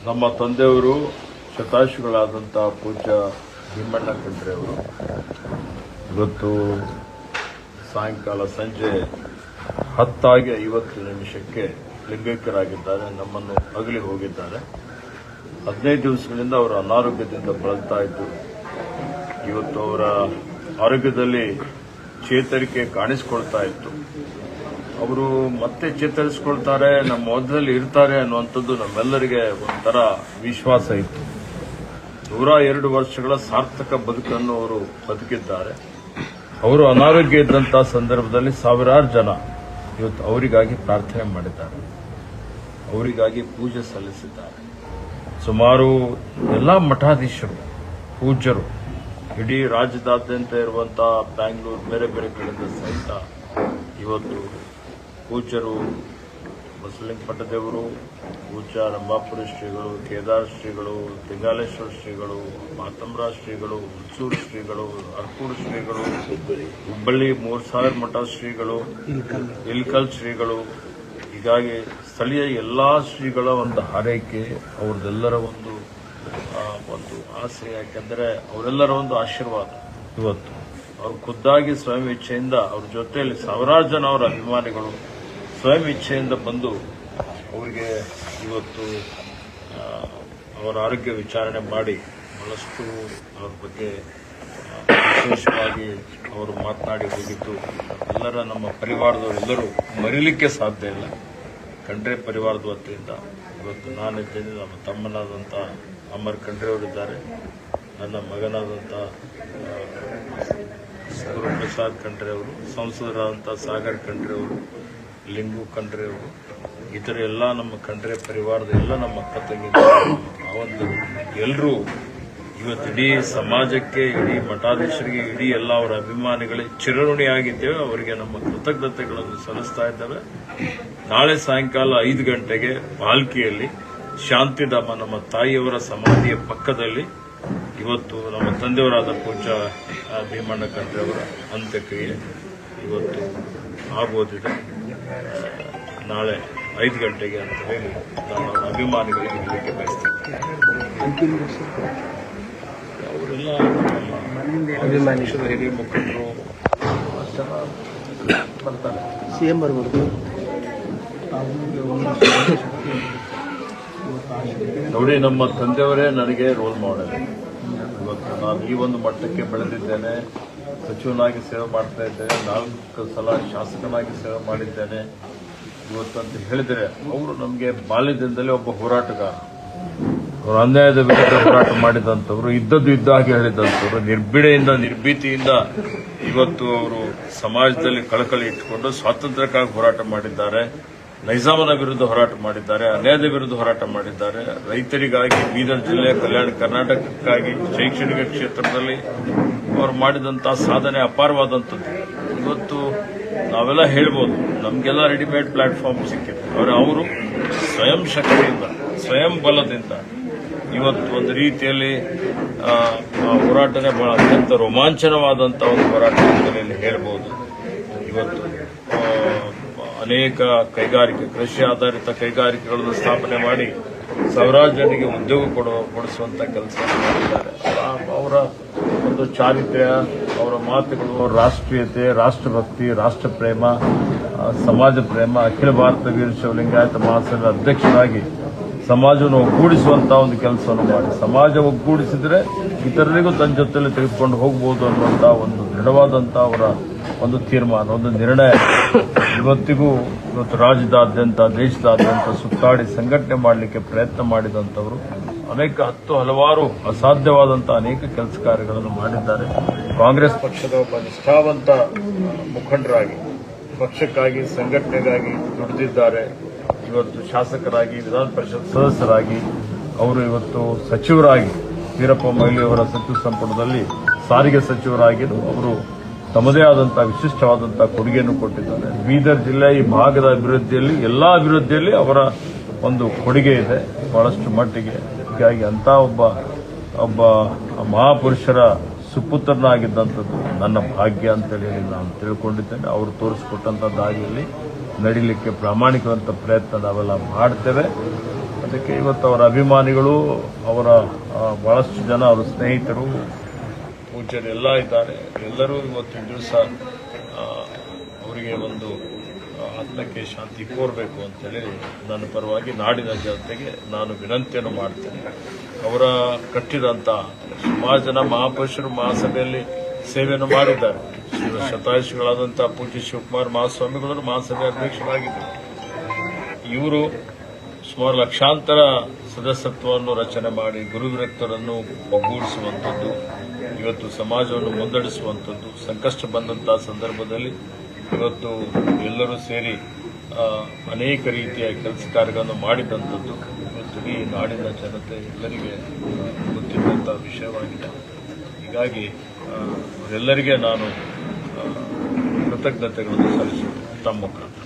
ನಮ್ಮ ತಂದೆಯವರು ಶತಾಯುಷಿಗಳಾದಂಥ ಪೂಜ್ಯ ಭೀಮಣ್ಣ ಖಂಡ್ರೆ ಅವರು ಇವತ್ತು ಸಾಯಂಕಾಲ ಸಂಜೆ 10:50 ಲಿಂಗೈಕ್ಯರಾಗಿದ್ದಾರೆ. ನಮ್ಮನ್ನು ಅಗಲಿ ಹೋಗಿದ್ದಾರೆ. 15 ದಿವಸಗಳಿಂದ ಅವರ ಅನಾರೋಗ್ಯದಿಂದ ಬಳಲ್ತಾ ಇದ್ದು ಇವತ್ತು ಅವರ ಆರೋಗ್ಯದಲ್ಲಿ ಚೇತರಿಕೆ ಕಾಣಿಸಿಕೊಳ್ತಾ ಇತ್ತು. ಅವರು ಮತ್ತೆ ಚೇತರಿಸಿಕೊಳ್ತಾರೆ, ನಮ್ಮ ಮಧ್ಯದಲ್ಲಿ ಇರ್ತಾರೆ ಅನ್ನುವಂಥದ್ದು ನಮ್ಮೆಲ್ಲರಿಗೆ ಒಂಥರ ವಿಶ್ವಾಸ ಇತ್ತು. 102 ವರ್ಷಗಳ ಸಾರ್ಥಕ ಬದುಕನ್ನು ಅವರು ಬದುಕಿದ್ದಾರೆ. ಅವರು ಅನಾರೋಗ್ಯ ಇದ್ದಂತಹ ಸಂದರ್ಭದಲ್ಲಿ ಸಾವಿರಾರು ಜನ ಇವತ್ತು ಅವರಿಗಾಗಿ ಪ್ರಾರ್ಥನೆ ಮಾಡಿದ್ದಾರೆ, ಅವರಿಗಾಗಿ ಪೂಜೆ ಸಲ್ಲಿಸಿದ್ದಾರೆ. ಸುಮಾರು ಎಲ್ಲ ಮಠಾಧೀಶರು, ಪೂಜ್ಯರು, ಇಡೀ ರಾಜ್ಯದಾದ್ಯಂತ ಇರುವಂತಹ ಬ್ಯಾಂಗ್ಳೂರು ಬೇರೆ ಬೇರೆ ಕಡೆಯಿಂದ ಸಹಿತ ಇವತ್ತು ಪೂಜ್ಯರು ಬಸವಲಿಂಗಪಟ್ಟದೇವರು, ಪೂಜ್ಯ ರಂಭಾಪುರಿ ಶ್ರೀಗಳು, ಕೇದಾರ ಶ್ರೀಗಳು, ಲಿಂಗಾಲೇಶ್ವರ ಶ್ರೀಗಳು, ಮಾತಂಬರಾಜ ಶ್ರೀಗಳು, ಹುಣಸೂರು ಶ್ರೀಗಳು, ಅರ್ಕೂರು ಶ್ರೀಗಳು, ಹುಬ್ಬಳ್ಳಿ 3000 ಮಠ ಶ್ರೀಗಳು, ಇಲ್ಕಲ್ ಶ್ರೀಗಳು, ಹೀಗಾಗಿ ಸ್ಥಳೀಯ ಎಲ್ಲಾ ಶ್ರೀಗಳ ಒಂದು ಹಾರೈಕೆ, ಅವ್ರದ್ದೆಲ್ಲರ ಒಂದು ಆಸೆ. ಯಾಕೆಂದರೆ ಅವರೆಲ್ಲರ ಒಂದು ಆಶೀರ್ವಾದ ಇವತ್ತು ಅವರು ಖುದ್ದಾಗಿ ಸ್ವಯಂ ಇಚ್ಛೆಯಿಂದ ಅವ್ರ ಜೊತೆಯಲ್ಲಿ ಸಾವಿರಾರು ಜನ ಅವರ ಅಭಿಮಾನಿಗಳು ಸ್ವಯಂ ಇಚ್ಛೆಯಿಂದ ಬಂದು ಅವರಿಗೆ ಇವತ್ತು ಅವರ ಆರೋಗ್ಯ ವಿಚಾರಣೆ ಮಾಡಿ ಬಹಳಷ್ಟು ಅವ್ರ ಬಗ್ಗೆ ವಿಶೇಷವಾಗಿ ಅವರು ಮಾತನಾಡಿ ಹೋಗಿದ್ದು ಎಲ್ಲರ ನಮ್ಮ ಪರಿವಾರದವರೆಲ್ಲರೂ ಮರೀಲಿಕ್ಕೆ ಸಾಧ್ಯ ಇಲ್ಲ. ಖಂಡ್ರೆ ಪರಿವಾರದ ವತಿಯಿಂದ ಇವತ್ತು ನಾನಿದ್ದೇನೆ, ನಮ್ಮ ತಮ್ಮನಾದಂಥ ಅಮರ್ ಖಂಡ್ರೆ ಅವರಿದ್ದಾರೆ, ನನ್ನ ಮಗನಾದಂಥ ಗುರುಪ್ರಸಾದ್ ಖಂಡ್ರೆ ಅವರು, ಸಂಸದರಾದಂಥ ಸಾಗರ್ ಖಂಡ್ರೆ ಅವರು, ಲಿಂಗು ಖಂಡ್ರೆ ಅವರು, ಇತರ ಎಲ್ಲ ನಮ್ಮ ಖಂಡ್ರೆ ಪರಿವಾರದ ಎಲ್ಲ ನಮ್ಮ ಅಕ್ಕ ತಂಗಿಗಳು, ಭಾವಂತರು ಎಲ್ಲರೂ ಇವತ್ತು ಇಡೀ ಸಮಾಜಕ್ಕೆ, ಇಡೀ ಮಠಾಧೀಶರಿಗೆ, ಇಡೀ ಎಲ್ಲ ಅವರ ಅಭಿಮಾನಿಗಳಿಗೆ ಚಿರಋಣಿಯಾಗಿದ್ದೇವೆ. ಅವರಿಗೆ ನಮ್ಮ ಕೃತಜ್ಞತೆಗಳನ್ನು ಸಲ್ಲಿಸ್ತಾ ಇದ್ದೇವೆ. ನಾಳೆ ಸಾಯಂಕಾಲ 5 ಗಂಟೆಗೆ ಪಾಲ್ಕಿಯಲ್ಲಿ ಶಾಂತಿಧಾಮ ನಮ್ಮ ತಾಯಿಯವರ ಸಮಾಧಿಯ ಪಕ್ಕದಲ್ಲಿ ಇವತ್ತು ನಮ್ಮ ತಂದೆಯವರಾದ ಪೂಜ್ಯ ಭೀಮಣ್ಣ ಖಂಡ್ರೆ ಅವರ ಅಂತ್ಯಕ್ರಿಯೆ ಇವತ್ತು ಆಗೋದಿದೆ. ನಾಳೆ 5 ಗಂಟೆಗೆ ಅಂತ ಹೇಳಿ ನಾನು ಅಭಿಮಾನಿಗಳಿಗೆ ಹೇಳಲಿಕ್ಕೆ ಬಯಸ್ತೇನೆ. ಅವರೆಲ್ಲ ಪಕ್ಷದ ಹಿರಿಯ ಮುಖಂಡರು ಬರ್ತಾರೆ. ಸಿಎಂ ಬರ್ಬೋದು. ನೋಡಿ, ನಮ್ಮ ತಂದೆಯವರೇ ನನಗೆ ರೋಲ್ ಮಾಡೆಲ್. ಇವತ್ತು ನಾನು ಈ ಒಂದು ಮಟ್ಟಕ್ಕೆ ಬೆಳೆದಿದ್ದೇನೆ, ಸಚಿವನಾಗಿ ಸೇವೆ ಮಾಡ್ತಾ ಇದ್ದೇನೆ, 4 ಸಲ ಶಾಸಕನಾಗಿ ಸೇವೆ ಮಾಡಿದ್ದೇನೆ. ಇವತ್ತು ಅಂತ ಹೇಳಿದರೆ ಅವರು ನಮಗೆ ಬಾಲ್ಯದಿಂದಲೇ ಒಬ್ಬ ಹೋರಾಟಗಾರ, ಅವರು ಅನ್ಯಾಯದ ವಿರುದ್ಧ ಹೋರಾಟ ಮಾಡಿದಂಥವ್ರು, ಇದ್ದದ್ದು ಇದ್ದ ಹಾಗೆ ಹೇಳಿದಂಥವ್ರು, ನಿರ್ಭೀಡೆಯಿಂದ ನಿರ್ಭೀತಿಯಿಂದ ಇವತ್ತು ಅವರು ಸಮಾಜದಲ್ಲಿ ಕಳಕಳಿ ಇಟ್ಟುಕೊಂಡು ಸ್ವಾತಂತ್ರ್ಯಕ್ಕಾಗಿ ಹೋರಾಟ ಮಾಡಿದ್ದಾರೆ, ನೈಜಾಮನ ವಿರುದ್ಧ ಹೋರಾಟ ಮಾಡಿದ್ದಾರೆ, ಅನ್ಯಾಯದ ವಿರುದ್ಧ ಹೋರಾಟ ಮಾಡಿದ್ದಾರೆ, ರೈತರಿಗಾಗಿ, ಬೀದರ್ ಜಿಲ್ಲೆ, ಕಲ್ಯಾಣ ಕರ್ನಾಟಕಕ್ಕಾಗಿ, ಶೈಕ್ಷಣಿಕ ಕ್ಷೇತ್ರದಲ್ಲಿ ಅವರು ಮಾಡಿದಂತಹ ಸಾಧನೆ ಅಪಾರವಾದಂಥದ್ದು. ಇವತ್ತು ನಾವೆಲ್ಲ ಹೇಳ್ಬೋದು, ನಮಗೆಲ್ಲ ರೆಡಿಮೇಡ್ ಪ್ಲಾಟ್ಫಾರ್ಮ್ ಸಿಕ್ಕಿದೆ. ಅವರು ಸ್ವಯಂ ಶಕ್ತಿಯಿಂದ, ಸ್ವಯಂ ಬಲದಿಂದ ಇವತ್ತು ಒಂದು ರೀತಿಯಲ್ಲಿ ಹೋರಾಟನೇ ಬಹಳ ಅತ್ಯಂತ ರೋಮಾಂಚನವಾದಂಥ ಒಂದು ಹೋರಾಟ ಅಂತ ಹೇಳ್ಬೋದು. ಇವತ್ತು ಅನೇಕ ಕೈಗಾರಿಕೆ, ಕೃಷಿ ಆಧಾರಿತ ಕೈಗಾರಿಕೆಗಳನ್ನು ಸ್ಥಾಪನೆ ಮಾಡಿ ಸಾವಿರಾರು ಜನರಿಗೆ ಉದ್ಯೋಗ ಕೊಡಿಸುವಂತ ಕೆಲಸ ಮಾಡಿದ್ದಾರೆ. ಅವರ ಒಂದು ಚಾರಿತ್ರ್ಯ, ಅವರ ಮಾತುಗಳು, ರಾಷ್ಟ್ರೀಯತೆ, ರಾಷ್ಟ್ರಭಕ್ತಿ, ರಾಷ್ಟ್ರ ಪ್ರೇಮ, ಸಮಾಜ ಪ್ರೇಮ, ಅಖಿಲ ಭಾರತ ವೀರಶೈವ ಲಿಂಗಾಯತ ಮಹಾಸಂಘದ ಅಧ್ಯಕ್ಷರಾಗಿ ಸಮಾಜವನ್ನು ಒಗ್ಗೂಡಿಸುವಂತಹ ಒಂದು ಕೆಲಸವನ್ನು ಮಾಡಿ, ಸಮಾಜ ಒಗ್ಗೂಡಿಸಿದ್ರೆ ಇತರರಿಗೂ ತನ್ನ ಜೊತೆಯಲ್ಲಿ ತೆಗೆದುಕೊಂಡು ಹೋಗಬಹುದು ಅನ್ನುವಂತಹ ಒಂದು ದೃಢವಾದಂತಹ ಅವರ ಒಂದು ತೀರ್ಮಾನ, ಒಂದು ನಿರ್ಣಯ ಇವತ್ತು ರಾಜ್ಯದಾದ್ಯಂತ, ದೇಶದಾದ್ಯಂತ ಸುತ್ತಾಡಿ ಸಂಘಟನೆ ಮಾಡಲಿಕ್ಕೆ ಪ್ರಯತ್ನ ಮಾಡಿದಂಥವರು ಅನೇಕ ಹಲವಾರು ಅಸಾಧ್ಯವಾದಂತಹ ಅನೇಕ ಕೆಲಸ ಕಾರ್ಯಗಳನ್ನು ಮಾಡಿದ್ದಾರೆ. ಕಾಂಗ್ರೆಸ್ ಪಕ್ಷದ ಒಬ್ಬ ನಿಷ್ಠಾವಂತ ಮುಖಂಡರಾಗಿ ಪಕ್ಷಕ್ಕಾಗಿ, ಸಂಘಟನೆಗಾಗಿ ದುಡಿದಿದ್ದಾರೆ. ಇವತ್ತು ಶಾಸಕರಾಗಿ, ವಿಧಾನ ಪರಿಷತ್ ಸದಸ್ಯರಾಗಿ, ಅವರು ಇವತ್ತು ಸಚಿವರಾಗಿ, ವೀರಪ್ಪ ಮೊಯ್ಲಿಯವರ ಸಚಿವ ಸಂಪುಟದಲ್ಲಿ ಸಾರಿಗೆ ಸಚಿವರಾಗಿದ್ದು ಅವರು ತಮ್ಮದೇ ಆದಂತಹ ವಿಶಿಷ್ಟವಾದಂತಹ ಕೊಡುಗೆಯನ್ನು ಕೊಟ್ಟಿದ್ದಾರೆ. ಬೀದರ್ ಜಿಲ್ಲೆ ಈ ಭಾಗದ ಅಭಿವೃದ್ಧಿಯಲ್ಲಿ, ಎಲ್ಲಾ ಅಭಿವೃದ್ಧಿಯಲ್ಲಿ ಅವರ ಒಂದು ಕೊಡುಗೆ ಇದೆ ಬಹಳಷ್ಟು ಮಟ್ಟಿಗೆ. ಹೀಗಾಗಿ ಅಂತ ಒಬ್ಬ ಮಹಾಪುರುಷರ ಸುಪುತ್ರನಾಗಿದ್ದಂಥದ್ದು ನನ್ನ ಭಾಗ್ಯ ಅಂತೇಳಿ ನಾನು ತಿಳ್ಕೊಂಡಿದ್ದೇನೆ. ಅವರು ತೋರಿಸಿಕೊಟ್ಟಂತ ದಾರಿಯಲ್ಲಿ ನಡೀಲಿಕ್ಕೆ ಪ್ರಾಮಾಣಿಕವಂತ ಪ್ರಯತ್ನ ನಾವೆಲ್ಲ ಮಾಡ್ತೇವೆ. ಅದಕ್ಕೆ ಇವತ್ತು ಅವರ ಅಭಿಮಾನಿಗಳು, ಅವರ ಬಹಳಷ್ಟು ಜನ ಅವರ ಸ್ನೇಹಿತರು, ಪೂಜ್ಯರೆಲ್ಲ ಇದ್ದಾರೆ. ಎಲ್ಲರೂ ಇವತ್ತಿನ ದಿವಸ ಅವರಿಗೆ ಒಂದು ಆತ್ಮಕ್ಕೆ ಶಾಂತಿ ಕೋರಬೇಕು ಅಂತೇಳಿ ನನ್ನ ಪರವಾಗಿ ನಾಡಿನ ಜನತೆಗೆ ನಾನು ವಿನಂತಿಯನ್ನು ಮಾಡ್ತೇನೆ. ಅವರ ಕಟ್ಟಿದಂಥ ಸುಮಾರು ಜನ ಮಹಾಪುರುಷರು ಮಹಾಸಭೆಯಲ್ಲಿ ಸೇವೆಯನ್ನು ಮಾಡಿದ್ದಾರೆ. ಶತಾಯುಷಿಗಳಾದಂಥ ಪೂಜ್ಯ ಶಿವಕುಮಾರ್ ಮಹಾಸ್ವಾಮಿಗಳು ಮಹಾಸಭೆ ಅಧ್ಯಕ್ಷರಾಗಿದ್ದರು. ಇವರು ಸುಮಾರು ಲಕ್ಷಾಂತರ ಸದಸ್ಯತ್ವವನ್ನು ರಚನೆ ಮಾಡಿ ಗುರುವಿರಕ್ತರನ್ನು ಒಗ್ಗೂಡಿಸುವಂಥದ್ದು, ಇವತ್ತು ಸಮಾಜವನ್ನು ಮುನ್ನಡೆಸುವಂಥದ್ದು, ಸಂಕಷ್ಟ ಬಂದಂತಹ ಸಂದರ್ಭದಲ್ಲಿ ಇವತ್ತು ಎಲ್ಲರೂ ಸೇರಿ ಅನೇಕ ರೀತಿಯ ಕೆಲಸ ಕಾರ್ಯಗಳನ್ನು ಮಾಡಿದಂಥದ್ದು ಇವತ್ತು ಈ ನಾಡಿನ ಜನತೆ ಎಲ್ಲರಿಗೆ ಗೊತ್ತಿದ್ದಂಥ ವಿಷಯವಾಗಿದೆ. ಹೀಗಾಗಿ ಅವರೆಲ್ಲರಿಗೆ ನಾನು ಕೃತಜ್ಞತೆಗಳನ್ನು ಸಲ್ಲಿಸುತ್ತೇನೆ ತಮ್ಮ ಮುಖಾಂತರ.